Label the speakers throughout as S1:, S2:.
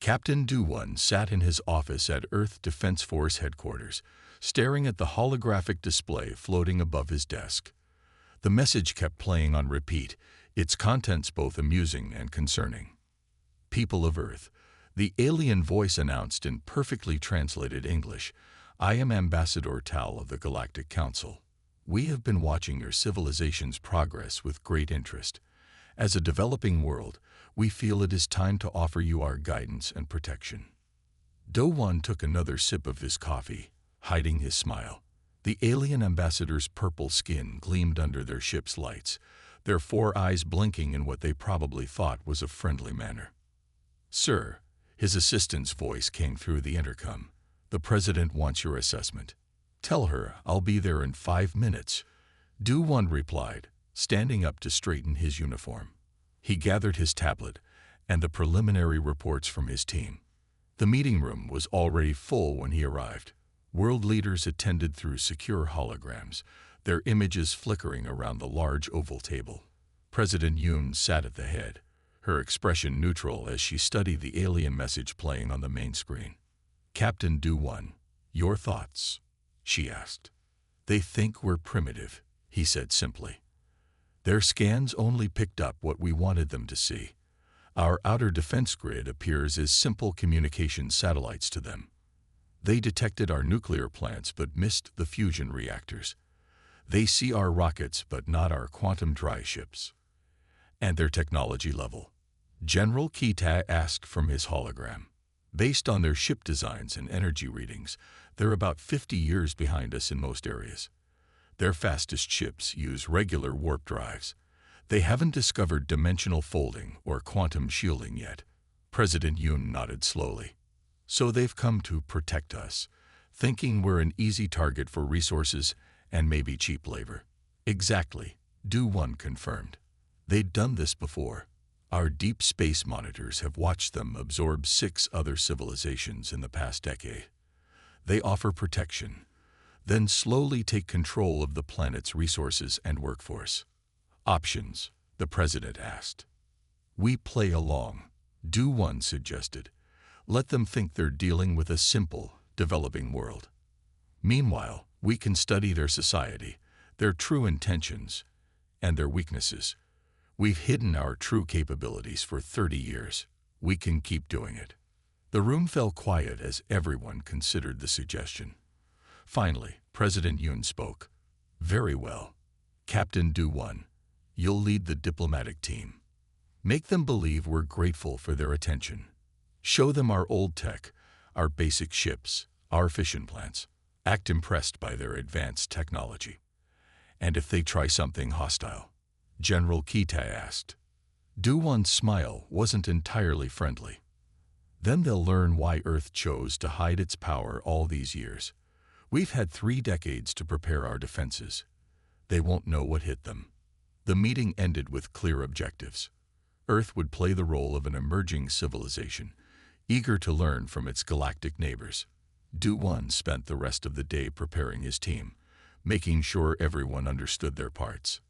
S1: Captain Do-1 sat in his office at Earth Defense Force headquarters, staring at the holographic display floating above his desk. The message kept playing on repeat, its contents both amusing and concerning. "People of Earth," the alien voice announced in perfectly translated English, "I am Ambassador Tal of the Galactic Council. We have been watching your civilization's progress with great interest. As a developing world, we feel it is time to offer you our guidance and protection." Do-1 took another sip of his coffee, hiding his smile. The alien ambassador's purple skin gleamed under their ship's lights, their 4 eyes blinking in what they probably thought was a friendly manner. "Sir," his assistant's voice came through the intercom, "the President wants your assessment." "Tell her I'll be there in 5 minutes," Do-1 replied, standing up to straighten his uniform. He gathered his tablet and the preliminary reports from his team. The meeting room was already full when he arrived. World leaders attended through secure holograms, their images flickering around the large oval table. President Yoon sat at the head, her expression neutral as she studied the alien message playing on the main screen. "Captain Do-1, your thoughts?" she asked. "They think we're primitive," he said simply. "Their scans only picked up what we wanted them to see. Our outer defense grid appears as simple communication satellites to them. They detected our nuclear plants but missed the fusion reactors. They see our rockets but not our quantum dry ships." "And their technology level?" General Kita asked from his hologram. "Based on their ship designs and energy readings, they're about 50 years behind us in most areas. Their fastest ships use regular warp drives. They haven't discovered dimensional folding or quantum shielding yet." President Yoon nodded slowly. "So they've come to protect us, thinking we're an easy target for resources and maybe cheap labor." "Exactly," Do-1 confirmed. "They'd done this before. Our deep space monitors have watched them absorb 6 other civilizations in the past decade. They offer protection, then slowly take control of the planet's resources and workforce." "Options?" the president asked. "We play along," Do-1 suggested. "Let them think they're dealing with a simple, developing world. Meanwhile, we can study their society, their true intentions, and their weaknesses. We've hidden our true capabilities for 30 years. We can keep doing it." The room fell quiet as everyone considered the suggestion. Finally, President Yoon spoke. "Very well. Captain Do-1, you'll lead the diplomatic team. Make them believe we're grateful for their attention. Show them our old tech, our basic ships, our fission plants. Act impressed by their advanced technology. And if they try something hostile?" General Kita asked. Do-1's smile wasn't entirely friendly. "Then they'll learn why Earth chose to hide its power all these years. We've had 3 decades to prepare our defenses. They won't know what hit them." The meeting ended with clear objectives. Earth would play the role of an emerging civilization, eager to learn from its galactic neighbors. Do-1 spent the rest of the day preparing his team, making sure everyone understood their parts.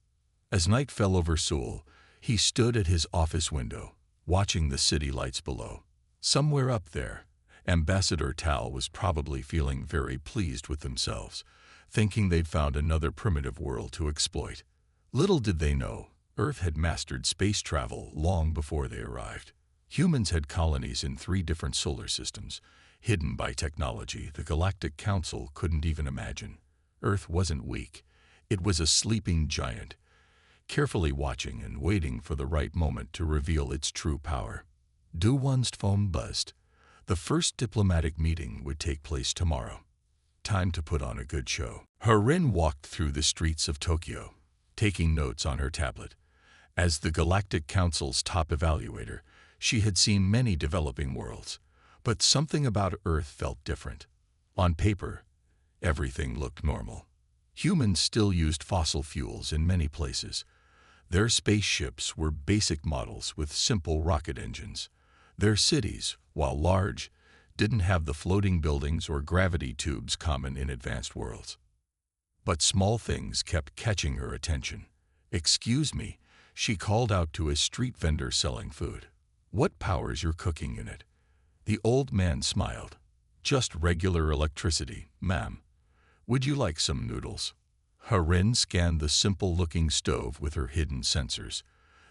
S1: As night fell over Seoul, he stood at his office window, watching the city lights below. Somewhere up there, Ambassador Tal was probably feeling very pleased with themselves, thinking they'd found another primitive world to exploit. Little did they know, Earth had mastered space travel long before they arrived. Humans had colonies in 3 different solar systems, hidden by technology the Galactic Council couldn't even imagine. Earth wasn't weak. It was a sleeping giant, carefully watching and waiting for the right moment to reveal its true power. Do-1's phone buzzed. The first diplomatic meeting would take place tomorrow. Time to put on a good show. Harin walked through the streets of Tokyo, taking notes on her tablet. As the Galactic Council's top evaluator, she had seen many developing worlds, but something about Earth felt different. On paper, everything looked normal. Humans still used fossil fuels in many places. Their spaceships were basic models with simple rocket engines. Their cities, while large, didn't have the floating buildings or gravity tubes common in advanced worlds. But small things kept catching her attention. "Excuse me," she called out to a street vendor selling food. "What powers your cooking unit?" The old man smiled. Just regular electricity, ma'am. Would you like some noodles? Harin scanned the simple-looking stove with her hidden sensors.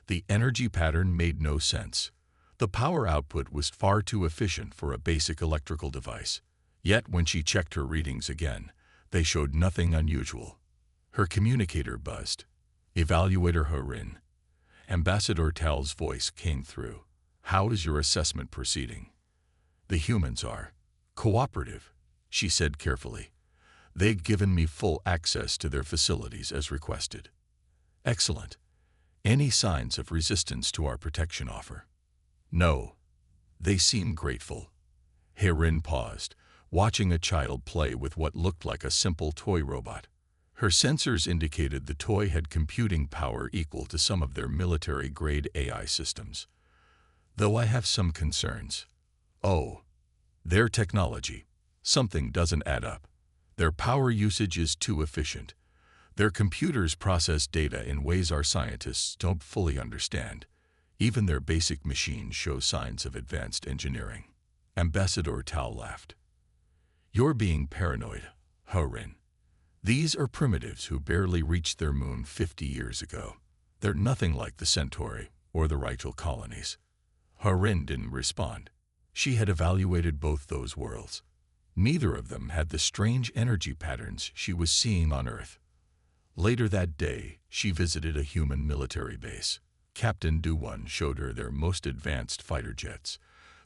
S1: The energy pattern made no sense. The power output was far too efficient for a basic electrical device. Yet when she checked her readings again, they showed nothing unusual. Her communicator buzzed. Evaluator Harin. Ambassador Tal's voice came through. How is your assessment proceeding? The humans are cooperative, she said carefully. They've given me full access to their facilities as requested. Excellent. Any signs of resistance to our protection offer? No. They seem grateful. Harin paused, watching a child play with what looked like a simple toy robot. Her sensors indicated the toy had computing power equal to some of their military-grade AI systems. Though I have some concerns. Oh, their technology. Something doesn't add up. Their power usage is too efficient. Their computers process data in ways our scientists don't fully understand. Even their basic machines show signs of advanced engineering. Ambassador Tal laughed. You're being paranoid, Harin. These are primitives who barely reached their moon 50 years ago. They're nothing like the Centauri or the Rigel colonies. Harin didn't respond. She had evaluated both those worlds. Neither of them had the strange energy patterns she was seeing on Earth. Later that day, she visited a human military base. Captain Duwan showed her their most advanced fighter jets.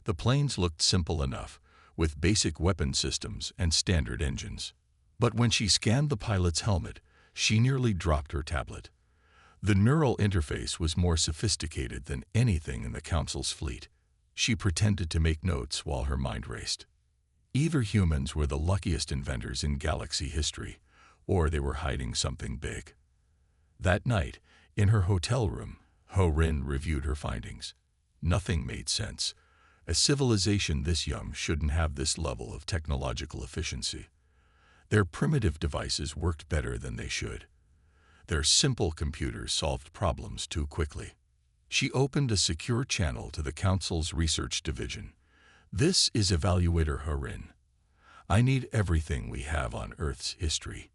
S1: The planes looked simple enough, with basic weapon systems and standard engines. But when she scanned the pilot's helmet, she nearly dropped her tablet. The neural interface was more sophisticated than anything in the Council's fleet. She pretended to make notes while her mind raced. Either humans were the luckiest inventors in galaxy history, or they were hiding something big. That night, in her hotel room, Harin reviewed her findings. Nothing made sense. A civilization this young shouldn't have this level of technological efficiency. Their primitive devices worked better than they should. Their simple computers solved problems too quickly. She opened a secure channel to the Council's research division. This is Evaluator Harin. I need everything we have on Earth's history.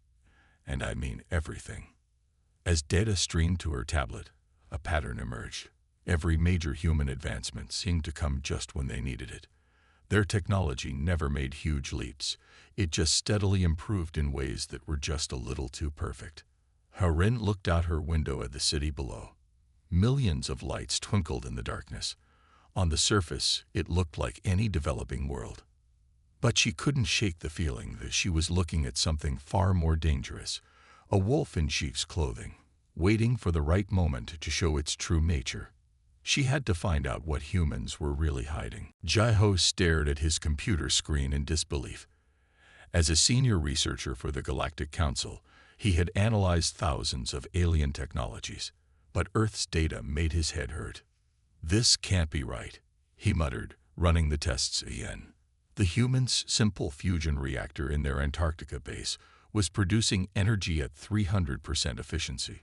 S1: And I mean everything. As data streamed to her tablet, a pattern emerged. Every major human advancement seemed to come just when they needed it. Their technology never made huge leaps. It just steadily improved in ways that were just a little too perfect. Harin looked out her window at the city below. Millions of lights twinkled in the darkness. On the surface, it looked like any developing world. But she couldn't shake the feeling that she was looking at something far more dangerous, a wolf in sheep's clothing, waiting for the right moment to show its true nature. She had to find out what humans were really hiding. Jai-Ho stared at his computer screen in disbelief. As a senior researcher for the Galactic Council, he had analyzed thousands of alien technologies, but Earth's data made his head hurt. This can't be right, he muttered, running the tests again. The humans' simple fusion reactor in their Antarctica base was producing energy at 300% efficiency.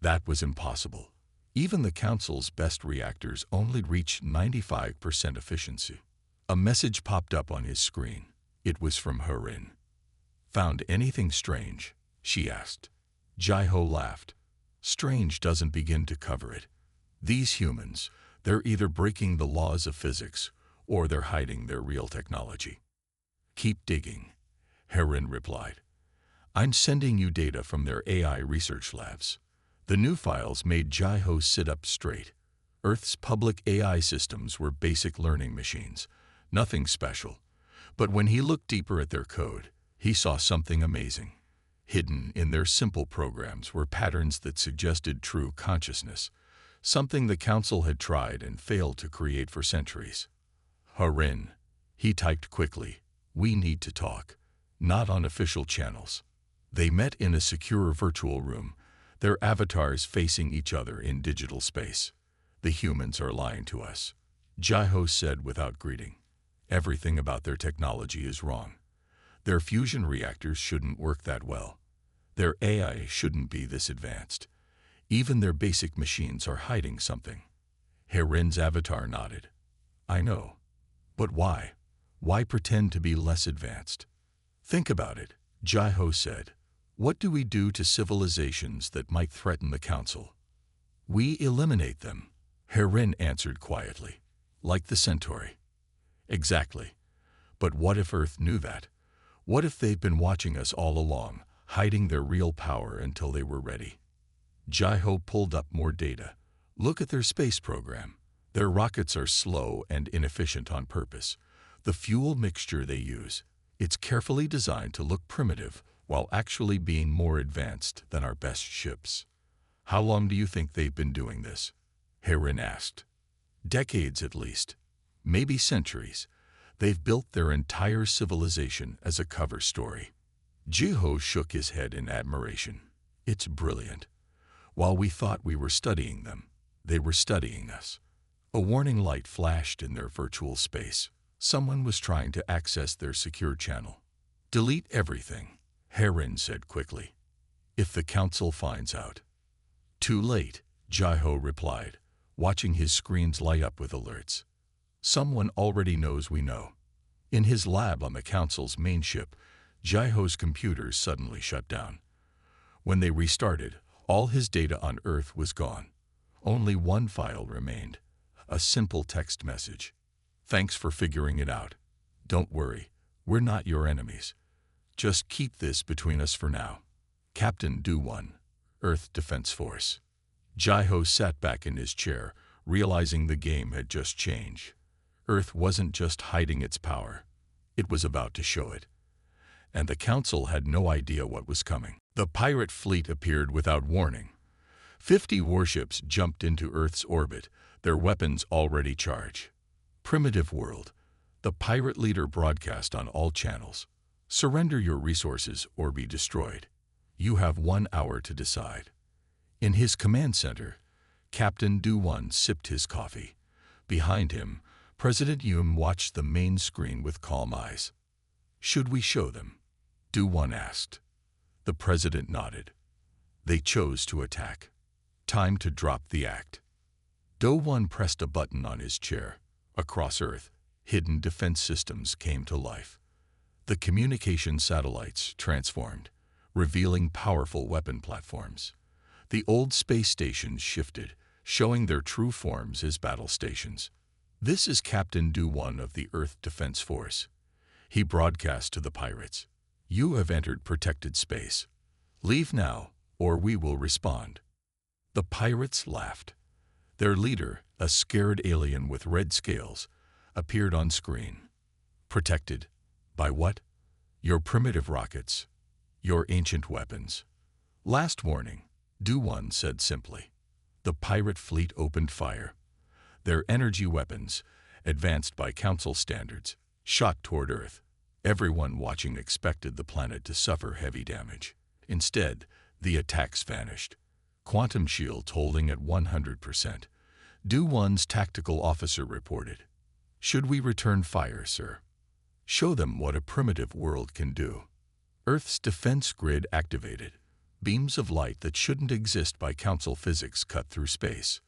S1: That was impossible. Even the Council's best reactors only reached 95% efficiency. A message popped up on his screen. It was from Harin. Found anything strange? She asked. Jai-Ho laughed. Strange doesn't begin to cover it. These humans, they're either breaking the laws of physics or they're hiding their real technology. Keep digging, Harin replied. I'm sending you data from their AI research labs. The new files made Jai-Ho sit up straight. Earth's public AI systems were basic learning machines, nothing special. But when he looked deeper at their code, he saw something amazing. Hidden in their simple programs were patterns that suggested true consciousness, something the Council had tried and failed to create for centuries. Harin, he typed quickly, we need to talk, not on official channels. They met in a secure virtual room, their avatars facing each other in digital space. The humans are lying to us, Jai-Ho said without greeting. Everything about their technology is wrong. Their fusion reactors shouldn't work that well. Their AI shouldn't be this advanced. Even their basic machines are hiding something. Harin's avatar nodded. I know. But why? Why pretend to be less advanced? Think about it, Jai-Ho said. What do we do to civilizations that might threaten the Council? We eliminate them, Herin answered quietly. Like the Centauri. Exactly. But what if Earth knew that? What if they've been watching us all along, hiding their real power until they were ready? Jai-Ho pulled up more data. Look at their space program. Their rockets are slow and inefficient on purpose. The fuel mixture they use, it's carefully designed to look primitive while actually being more advanced than our best ships. How long do you think they've been doing this? Herin asked. Decades at least. Maybe centuries. They've built their entire civilization as a cover story. Jai-Ho shook his head in admiration. It's brilliant. While we thought we were studying them, they were studying us. A warning light flashed in their virtual space. Someone was trying to access their secure channel. Delete everything, Herin said quickly. If the Council finds out. Too late, Jai-Ho replied, watching his screens light up with alerts. Someone already knows we know. In his lab on the Council's main ship, Jai-Ho's computers suddenly shut down. When they restarted, all his data on Earth was gone. Only one file remained, a simple text message. Thanks for figuring it out. Don't worry, we're not your enemies. Just keep this between us for now. Captain Do-1, Earth Defense Force. Jai-Ho sat back in his chair, realizing the game had just changed. Earth wasn't just hiding its power. It was about to show it. And the Council had no idea what was coming. The pirate fleet appeared without warning. 50 warships jumped into Earth's orbit, their weapons already charged. Primitive world. The pirate leader broadcast on all channels. Surrender your resources or be destroyed. You have 1 hour to decide. In his command center, Captain Do-1 sipped his coffee. Behind him, President Yum watched the main screen with calm eyes. Should we show them? Do-1 asked. The president nodded. They chose to attack. Time to drop the act. Do-1 pressed a button on his chair. Across Earth, hidden defense systems came to life. The communication satellites transformed, revealing powerful weapon platforms. The old space stations shifted, showing their true forms as battle stations. This is Captain Do-1 of the Earth Defense Force. He broadcast to the pirates. You have entered protected space. Leave now, or we will respond. The pirates laughed. Their leader, a scared alien with red scales, appeared on screen. Protected. By what? Your primitive rockets. Your ancient weapons. Last warning, Do-1 said simply. The pirate fleet opened fire. Their energy weapons, advanced by Council standards, shot toward Earth. Everyone watching expected the planet to suffer heavy damage. Instead, the attacks vanished. Quantum shields holding at 100%. Do-1's tactical officer reported. Should we return fire, sir? Show them what a primitive world can do. Earth's defense grid activated. Beams of light that shouldn't exist by Council physics cut through space.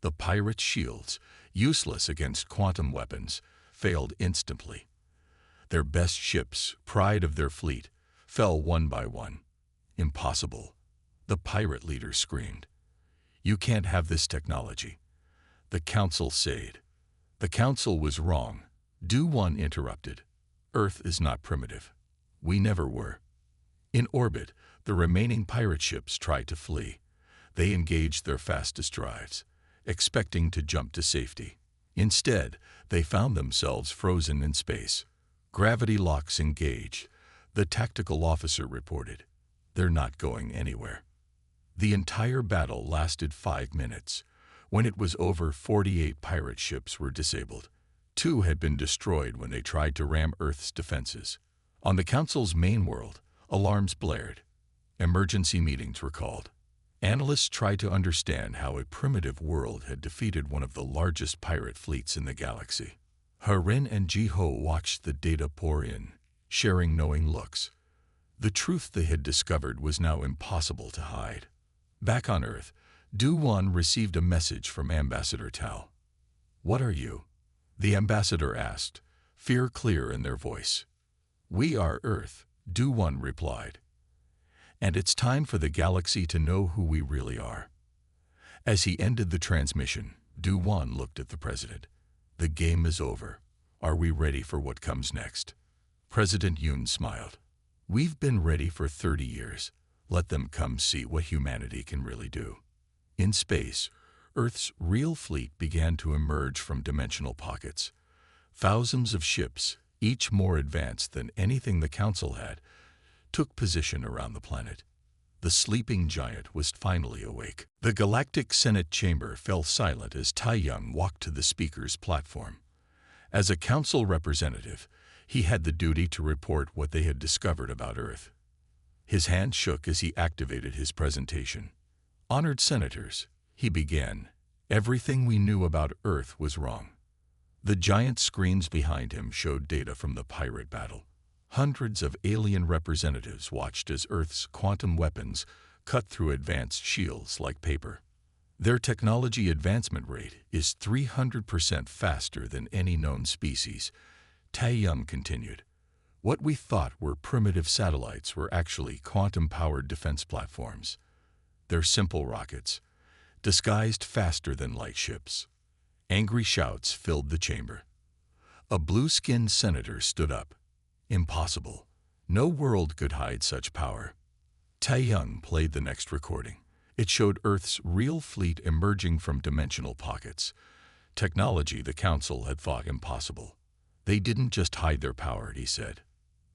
S1: The pirates' shields, useless against quantum weapons, failed instantly. Their best ships, pride of their fleet, fell one by one. Impossible. The pirate leader screamed. You can't have this technology. The Council said. The Council was wrong. Do-1 interrupted. Earth is not primitive. We never were. In orbit, the remaining pirate ships tried to flee. They engaged their fastest drives, expecting to jump to safety. Instead, they found themselves frozen in space. Gravity locks engaged, the tactical officer reported. They're not going anywhere. The entire battle lasted 5 minutes. When it was over, 48 pirate ships were disabled. 2 had been destroyed when they tried to ram Earth's defenses. On the Council's main world, alarms blared. Emergency meetings were called. Analysts tried to understand how a primitive world had defeated one of the largest pirate fleets in the galaxy. Herin and Jai-Ho watched the data pour in, sharing knowing looks. The truth they had discovered was now impossible to hide. Back on Earth, Do-1 received a message from Ambassador Tao. What are you? The ambassador asked, fear clear in their voice. We are Earth, Do-1 replied. And it's time for the galaxy to know who we really are. As he ended the transmission, Do-1 looked at the president. The game is over. Are we ready for what comes next? President Yoon smiled. We've been ready for 30 years. Let them come see what humanity can really do. In space, Earth's real fleet began to emerge from dimensional pockets. Thousands of ships, each more advanced than anything the Council had, took position around the planet. The sleeping giant was finally awake. The Galactic Senate chamber fell silent as Tae-young walked to the speaker's platform. As a Council representative, he had the duty to report what they had discovered about Earth. His hand shook as he activated his presentation. Honored Senators, he began, everything we knew about Earth was wrong. The giant screens behind him showed data from the pirate battle. Hundreds of alien representatives watched as Earth's quantum weapons cut through advanced shields like paper. Their technology advancement rate is 300% faster than any known species. Tae-young continued. What we thought were primitive satellites were actually quantum-powered defense platforms. They're simple rockets, disguised faster than light ships. Angry shouts filled the chamber. A blue-skinned senator stood up. Impossible. No world could hide such power. Tae-young played the next recording. It showed Earth's real fleet emerging from dimensional pockets. Technology the Council had thought impossible. They didn't just hide their power, he said.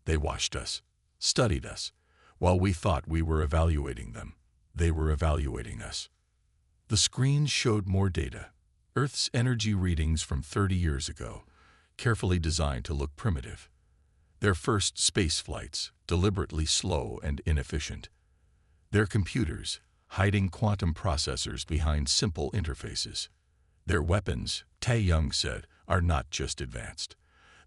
S1: They watched us, studied us. While we thought we were evaluating them, they were evaluating us. The screens showed more data. Earth's energy readings from 30 years ago, carefully designed to look primitive. Their first space flights, deliberately slow and inefficient. Their computers, hiding quantum processors behind simple interfaces. Their weapons, Tae-young said, are not just advanced.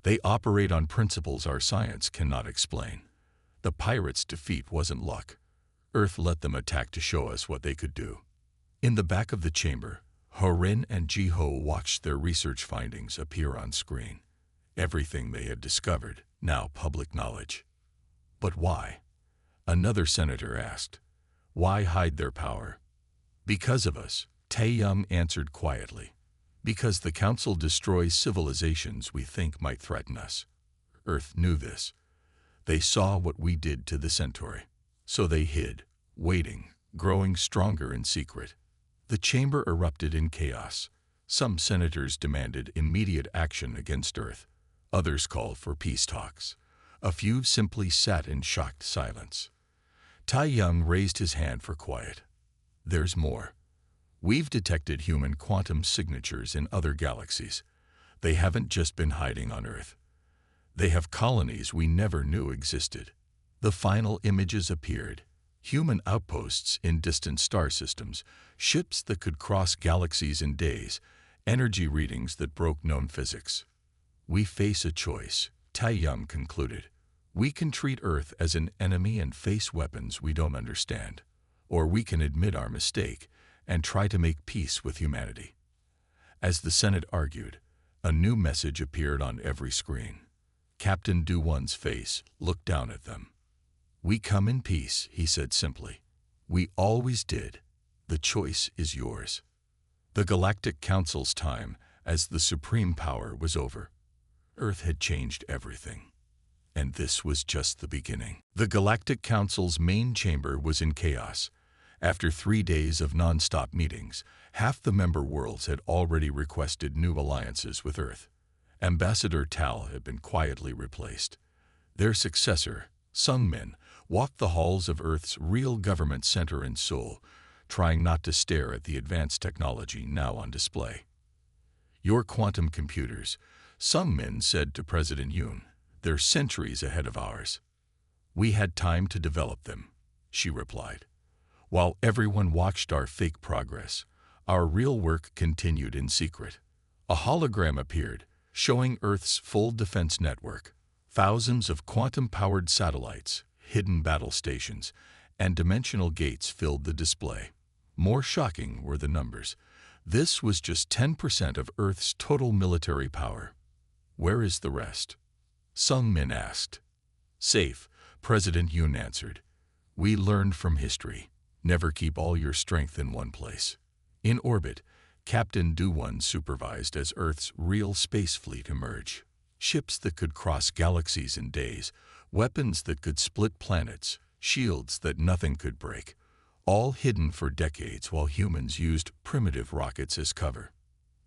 S1: They operate on principles our science cannot explain. The pirates' defeat wasn't luck. Earth let them attack to show us what they could do. In the back of the chamber, Ho-rin and Ji-ho watched their research findings appear on screen. Everything they had discovered, now public knowledge. But why? Another senator asked. Why hide their power? Because of us, Tae-young answered quietly. Because the Council destroys civilizations we think might threaten us. Earth knew this. They saw what we did to the Centauri. So they hid, waiting, growing stronger in secret. The chamber erupted in chaos. Some senators demanded immediate action against Earth. Others called for peace talks. A few simply sat in shocked silence. Tae-young raised his hand for quiet. There's more. We've detected human quantum signatures in other galaxies. They haven't just been hiding on Earth. They have colonies we never knew existed. The final images appeared. Human outposts in distant star systems, ships that could cross galaxies in days, energy readings that broke known physics. We face a choice, Tae-young concluded. We can treat Earth as an enemy and face weapons we don't understand. Or we can admit our mistake and try to make peace with humanity. As the Senate argued, a new message appeared on every screen. Captain Do-1's face looked down at them. We come in peace, he said simply. We always did. The choice is yours. The Galactic Council's time as the supreme power was over. Earth had changed everything. And this was just the beginning. The Galactic Council's main chamber was in chaos. After 3 days of non-stop meetings, half the member worlds had already requested new alliances with Earth. Ambassador Tal had been quietly replaced. Their successor, Sung-min, walked the halls of Earth's real government center in Seoul, trying not to stare at the advanced technology now on display. Your quantum computers, Sung-min said to President Yoon, they're centuries ahead of ours. We had time to develop them, she replied. While everyone watched our fake progress, our real work continued in secret. A hologram appeared, showing Earth's full defense network. Thousands of quantum-powered satellites, hidden battle stations, and dimensional gates filled the display. More shocking were the numbers. This was just 10% of Earth's total military power. Where is the rest? Sung Min asked. Safe, President Yoon answered. We learned from history. Never keep all your strength in one place. In orbit, Captain Do-won supervised as Earth's real space fleet emerged. Ships that could cross galaxies in days, weapons that could split planets, shields that nothing could break, all hidden for decades while humans used primitive rockets as cover.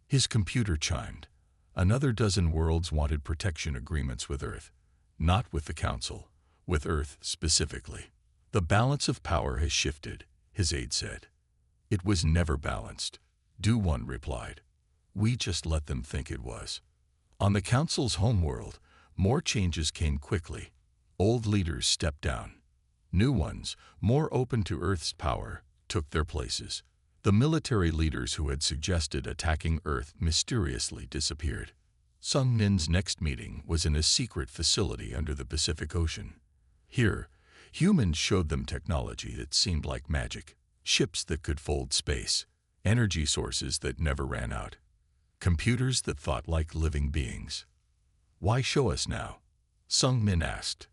S1: His computer chimed. Another dozen worlds wanted protection agreements with Earth. Not with the Council, with Earth specifically. The balance of power has shifted, his aide said. It was never balanced, Do-won replied. We just let them think it was. On the Council's homeworld, more changes came quickly. Old leaders stepped down. New ones, more open to Earth's power, took their places. The military leaders who had suggested attacking Earth mysteriously disappeared. Sung Min's next meeting was in a secret facility under the Pacific Ocean. Here, humans showed them technology that seemed like magic. Ships that could fold space, energy sources that never ran out, computers that thought like living beings. Why show us now? Sung Min asked.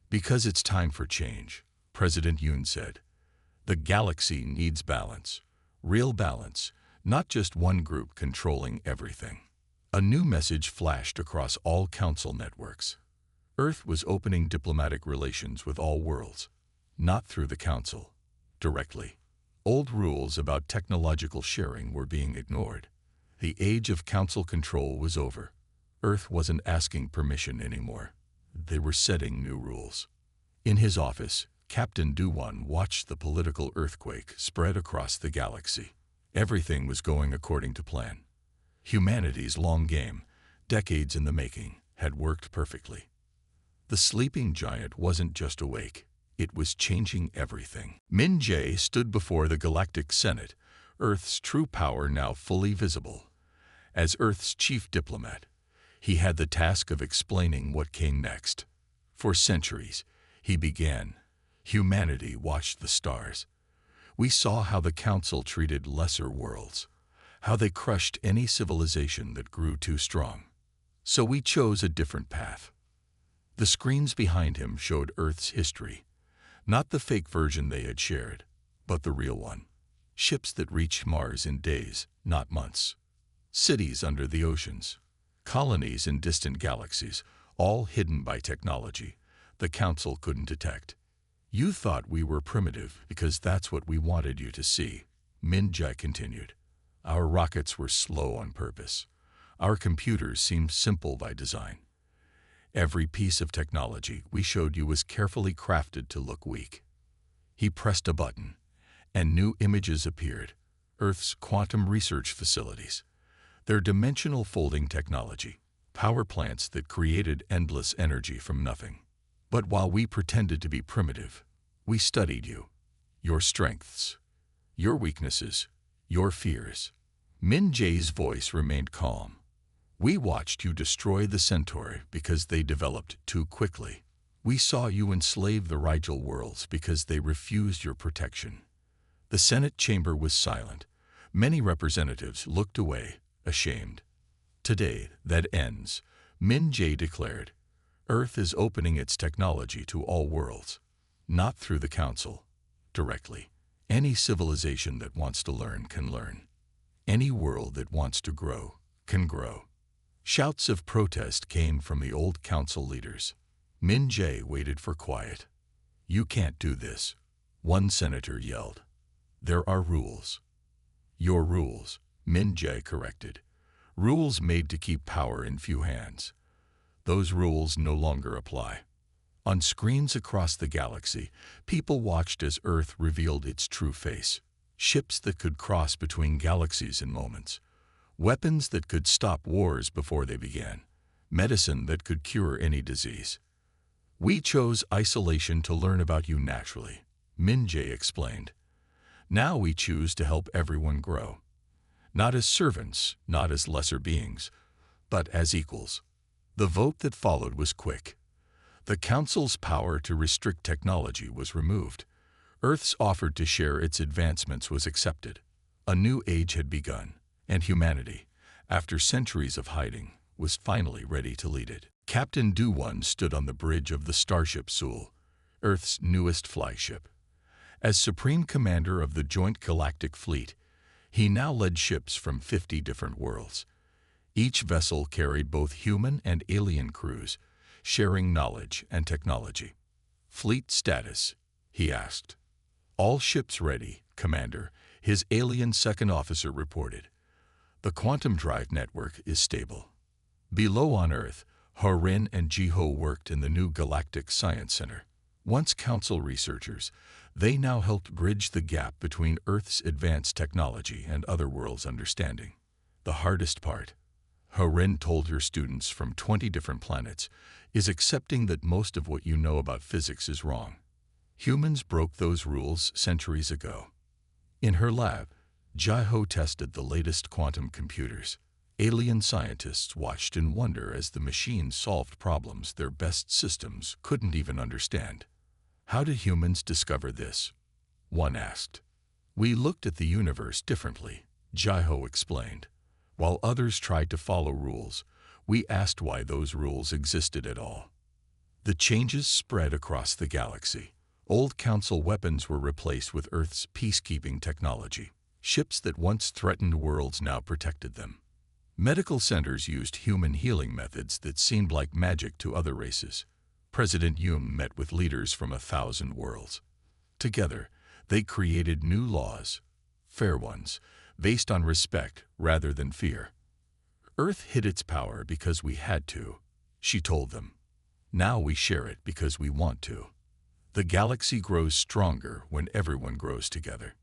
S1: Because it's time for change, President Yoon said. The galaxy needs balance, real balance, not just one group controlling everything. A new message flashed across all council networks. Earth was opening diplomatic relations with all worlds, not through the council, directly. Old rules about technological sharing were being ignored. The age of council control was over. Earth wasn't asking permission anymore. They were setting new rules. In his office, Captain Do-won watched the political earthquake spread across the galaxy. Everything was going according to plan. Humanity's long game, decades in the making, had worked perfectly. The sleeping giant wasn't just awake. It was changing everything. Min Jae stood before the Galactic Senate, Earth's true power now fully visible. As Earth's chief diplomat, he had the task of explaining what came next. For centuries, he began. Humanity watched the stars. We saw how the Council treated lesser worlds, how they crushed any civilization that grew too strong. So we chose a different path. The screens behind him showed Earth's history, not the fake version they had shared, but the real one. Ships that reached Mars in days, not months. Cities under the oceans. Colonies in distant galaxies, all hidden by technology the Council couldn't detect. You thought we were primitive because that's what we wanted you to see, Min Jae continued. Our rockets were slow on purpose. Our computers seemed simple by design. Every piece of technology we showed you was carefully crafted to look weak. He pressed a button, and new images appeared. Earth's quantum research facilities. Their dimensional folding technology, power plants that created endless energy from nothing. But while we pretended to be primitive, we studied you, your strengths, your weaknesses, your fears. Min Jae's voice remained calm. We watched you destroy the Centauri because they developed too quickly. We saw you enslave the Rigel worlds because they refused your protection. The Senate chamber was silent. Many representatives looked away, ashamed. Today, that ends, Min Jae declared. Earth is opening its technology to all worlds, not through the Council, directly. Any civilization that wants to learn can learn. Any world that wants to grow can grow. Shouts of protest came from the old Council leaders. Min Jae waited for quiet. You can't do this, one senator yelled. There are rules. Your rules, Min Jae corrected. Rules made to keep power in few hands. Those rules no longer apply. On screens across the galaxy, people watched as Earth revealed its true face. Ships that could cross between galaxies in moments. Weapons that could stop wars before they began. Medicine that could cure any disease. We chose isolation to learn about you naturally, Min Jae explained. Now we choose to help everyone grow. Not as servants, not as lesser beings, but as equals. The vote that followed was quick. The Council's power to restrict technology was removed. Earth's offer to share its advancements was accepted. A new age had begun, and humanity, after centuries of hiding, was finally ready to lead it. Captain Du-1 stood on the bridge of the starship Seoul, Earth's newest flagship. As Supreme Commander of the Joint Galactic Fleet, he now led ships from 50 different worlds. Each vessel carried both human and alien crews, sharing knowledge and technology. "Fleet status?" he asked. "All ships ready, Commander," his alien second officer reported. "The quantum drive network is stable." Below on Earth, Ha-Rin and Ji-Ho worked in the new Galactic Science Center. Once Council researchers, they now helped bridge the gap between Earth's advanced technology and other worlds' understanding. The hardest part, Ha-Rin told her students from 20 different planets, is accepting that most of what you know about physics is wrong. Humans broke those rules centuries ago. In her lab, Ji-Ho tested the latest quantum computers. Alien scientists watched in wonder as the machines solved problems their best systems couldn't even understand. "How did humans discover this?" one asked. "We looked at the universe differently," Ji-Ho explained. "While others tried to follow rules, we asked why those rules existed at all." The changes spread across the galaxy. Old Council weapons were replaced with Earth's peacekeeping technology. Ships that once threatened worlds now protected them. Medical centers used human healing methods that seemed like magic to other races. President Yoon met with leaders from 1,000 worlds. Together, they created new laws, fair ones, based on respect rather than fear. "Earth hid its power because we had to," she told them. "Now we share it because we want to." The galaxy grows stronger when everyone grows together.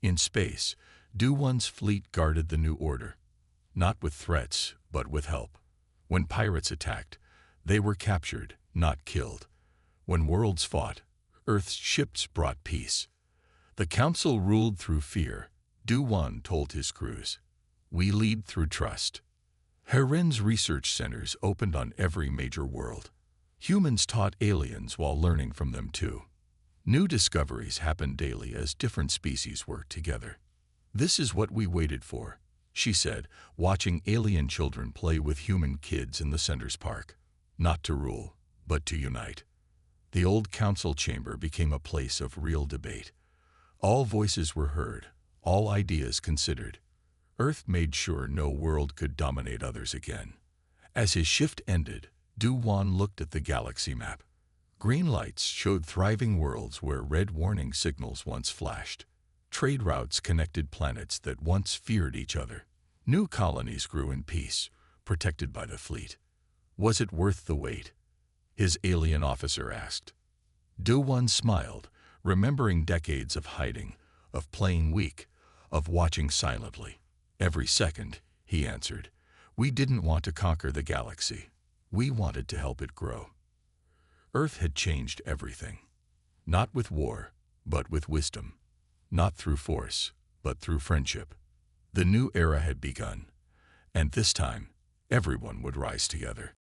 S1: In space, Du-1's fleet guarded the new order, not with threats, but with help. When pirates attacked, they were captured, not killed. When worlds fought, Earth's ships brought peace. The Council ruled through fear, Du-1 told his crews. "We lead through trust." Ha-Rin's research centers opened on every major world. Humans taught aliens while learning from them too. New discoveries happened daily as different species worked together. "This is what we waited for," she said, watching alien children play with human kids in the center's park. Not to rule, but to unite. The old council chamber became a place of real debate. All voices were heard, all ideas considered. Earth made sure no world could dominate others again. As his shift ended, Du-1 looked at the galaxy map. Green lights showed thriving worlds where red warning signals once flashed. Trade routes connected planets that once feared each other. New colonies grew in peace, protected by the fleet. "Was it worth the wait?" his alien officer asked. Du-1 smiled, remembering decades of hiding, of playing weak, of watching silently. "Every second," he answered. "We didn't want to conquer the galaxy. We wanted to help it grow." Earth had changed everything. Not with war, but with wisdom. Not through force, but through friendship. The new era had begun, and this time, everyone would rise together.